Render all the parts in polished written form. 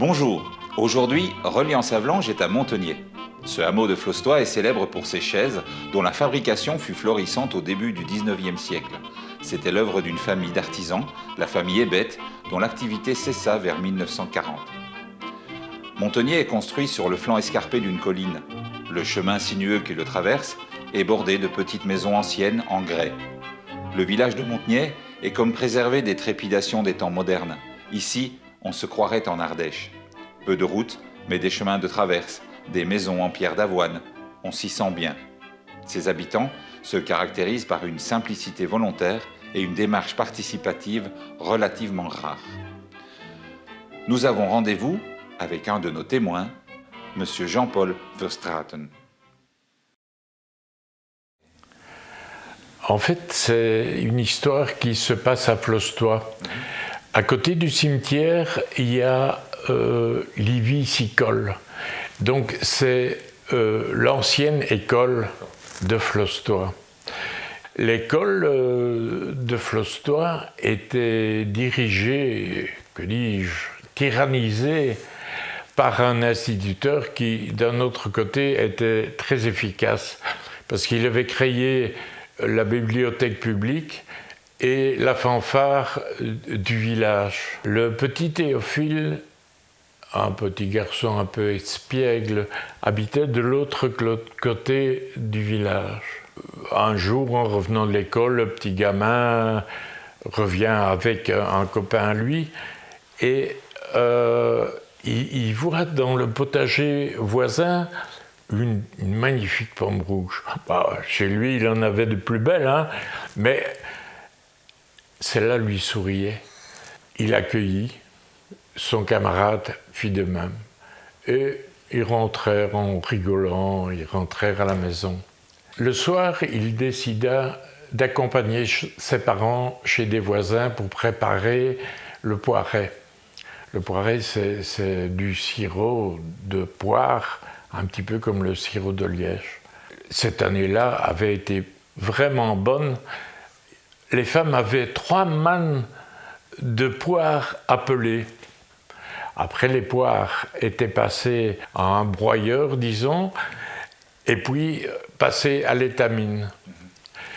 Bonjour, aujourd'hui, Reliance-Avlanges est à Montenier. Ce hameau de Flostoy est célèbre pour ses chaises, dont la fabrication fut florissante au début du 19e siècle. C'était l'œuvre d'une famille d'artisans, la famille Hébette, dont l'activité cessa vers 1940. Montenier est construit sur le flanc escarpé d'une colline. Le chemin sinueux qui le traverse est bordé de petites maisons anciennes en grès. Le village de Montenier est comme préservé des trépidations des temps modernes. Ici, on se croirait en Ardèche. Peu de routes, mais des chemins de traverse, des maisons en pierre d'avoine. On s'y sent bien. Ses habitants se caractérisent par une simplicité volontaire et une démarche participative relativement rare. Nous avons rendez-vous avec un de nos témoins, M. Jean-Paul Verstraeten. En fait, c'est une histoire qui se passe à Flostoy. À côté du cimetière, il y a l'Ivy-Sicole. Donc, c'est l'ancienne école de Flostoy. L'école de Flostoy était dirigée, que dis-je, tyrannisée par un instituteur qui, d'un autre côté, était très efficace, parce qu'il avait créé la bibliothèque publique et la fanfare du village. Le petit Théophile, un petit garçon un peu espiègle, habitait de l'autre côté du village. Un jour, en revenant de l'école, le petit gamin revient avec un copain à lui et il voit dans le potager voisin une magnifique pomme rouge. Chez lui, il en avait de plus belles, hein, mais celle-là lui souriait. Il accueillit, son camarade fit de même. Et ils rentrèrent en rigolant, ils rentrèrent à la maison. Le soir, il décida d'accompagner ses parents chez des voisins pour préparer le poiret. Le poiret, c'est du sirop de poire, un petit peu comme le sirop de liège. Cette année-là avait été vraiment bonne. Les femmes avaient 3 mannes de poires à peler. Après, les poires étaient passées à un broyeur, disons, et puis passées à l'étamine.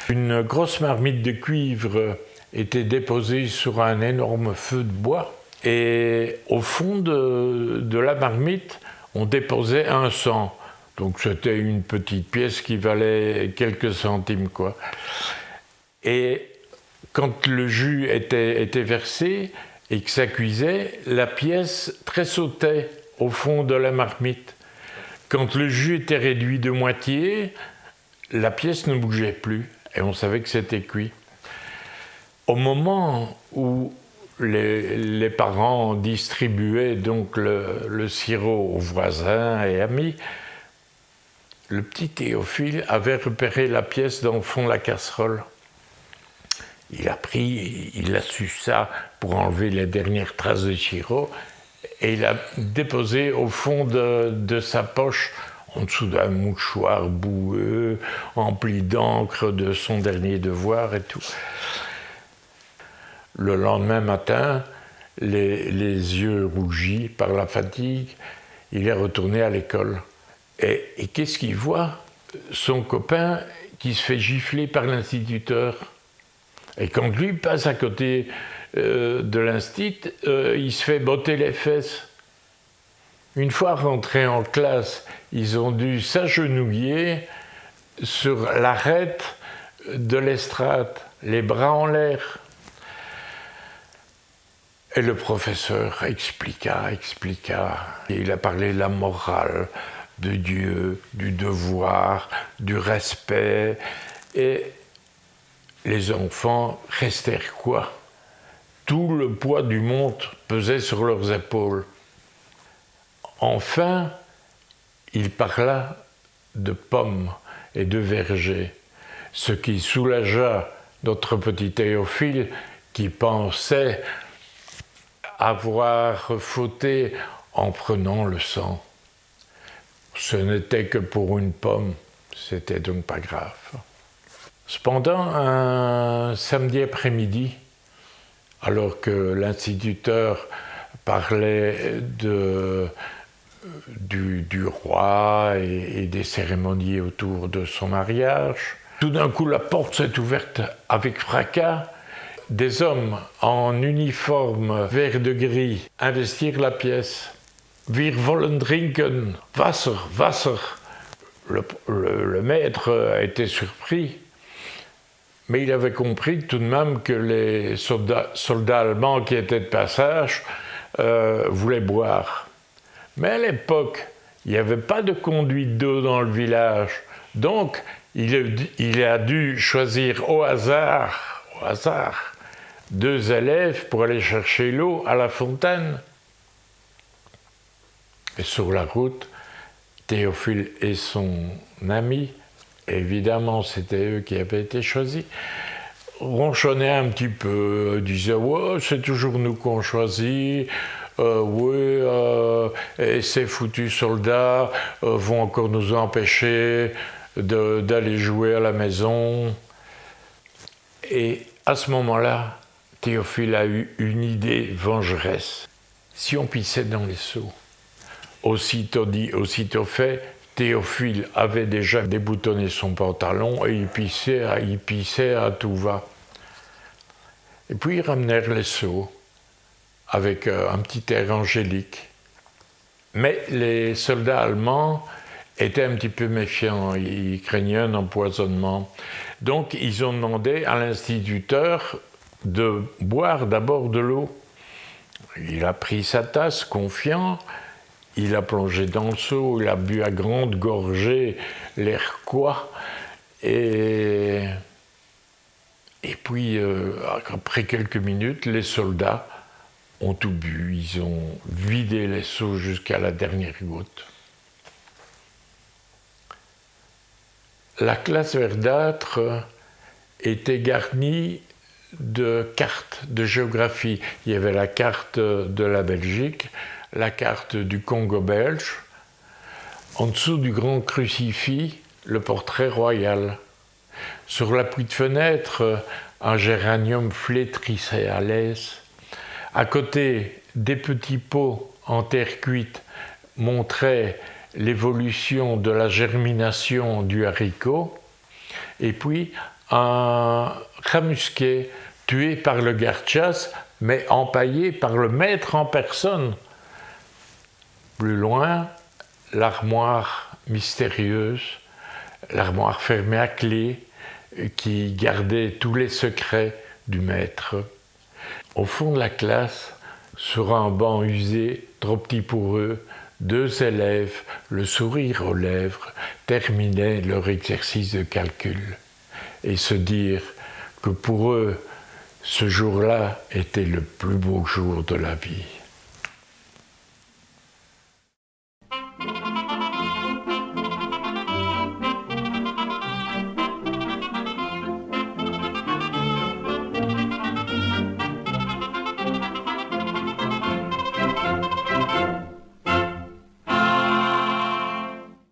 Une grosse marmite de cuivre était déposée sur un énorme feu de bois, et au fond de la marmite, on déposait un cent. Donc c'était une petite pièce qui valait quelques centimes, quoi. Et quand le jus était versé et que ça cuisait, la pièce tressautait au fond de la marmite. Quand le jus était réduit de moitié, la pièce ne bougeait plus et on savait que c'était cuit. Au moment où les parents distribuaient donc le sirop aux voisins et amis, le petit Théophile avait repéré la pièce dans le fond de la casserole. Il a pris, il la suça pour enlever les dernières traces de sirop et il a déposé au fond de sa poche, en dessous d'un mouchoir boueux, empli d'encre de son dernier devoir et tout. Le lendemain matin, les yeux rougis par la fatigue, il est retourné à l'école. Et qu'est-ce qu'il voit? Son copain qui se fait gifler par l'instituteur. Et quand lui passe à côté de l'instit, il se fait botter les fesses. Une fois rentrés en classe, ils ont dû s'agenouiller sur l'arête de l'estrade, les bras en l'air. Et le professeur expliqua. Et il a parlé de la morale, de Dieu, du devoir, du respect. Et les enfants restèrent quoi? Tout le poids du monde pesait sur leurs épaules. Enfin, il parla de pommes et de vergers, ce qui soulagea notre petit Théophile qui pensait avoir fauté en prenant le sang. Ce n'était que pour une pomme, c'était donc pas grave. Cependant, un samedi après-midi, alors que l'instituteur parlait du roi et des cérémonies autour de son mariage. Tout d'un coup, la porte s'est ouverte avec fracas. Des hommes en uniforme vert de gris investirent la pièce. Wir wollen trinken, Wasser, Wasser. Le maître a été surpris, mais il avait compris tout de même que les soldats allemands qui étaient de passage voulaient boire. Mais à l'époque, il n'y avait pas de conduite d'eau dans le village, donc il a dû choisir au hasard, 2 élèves pour aller chercher l'eau à la fontaine. Et sur la route, Théophile et son ami, évidemment c'était eux qui avaient été choisis, ronchonnaient un petit peu, disaient « Ouais, c'est toujours nous qu'on choisit, et ces foutus soldats vont encore nous empêcher d'aller jouer à la maison. » Et à ce moment-là, Théophile a eu une idée vengeresse. Si on pissait dans les seaux. Aussitôt dit, aussitôt fait, Théophile avait déjà déboutonné son pantalon et il pissait à tout va. Et puis ils ramenèrent les seaux avec un petit air angélique. Mais les soldats allemands étaient un petit peu méfiants, ils craignaient un empoisonnement. Donc ils ont demandé à l'instituteur de boire d'abord de l'eau. Il a pris sa tasse, confiant. Il a plongé dans le seau, il a bu à grande gorgée l'air quoi. Et puis, après quelques minutes, les soldats ont tout bu. Ils ont vidé les seaux jusqu'à la dernière goutte. La classe verdâtre était garnie de cartes de géographie. Il y avait la carte de la Belgique, la carte du Congo belge, en dessous du grand crucifix, le portrait royal. Sur l'appui de fenêtre, un géranium flétrissait à l'aise. À côté, des petits pots en terre cuite montraient l'évolution de la germination du haricot. Et puis, un rat musqué tué par le garde-chasse, mais empaillé par le maître en personne. Plus loin, l'armoire mystérieuse, l'armoire fermée à clé, qui gardait tous les secrets du maître. Au fond de la classe, sur un banc usé, trop petit pour eux, 2 élèves, le sourire aux lèvres, terminaient leur exercice de calcul. Et se dire que pour eux, ce jour-là était le plus beau jour de la vie.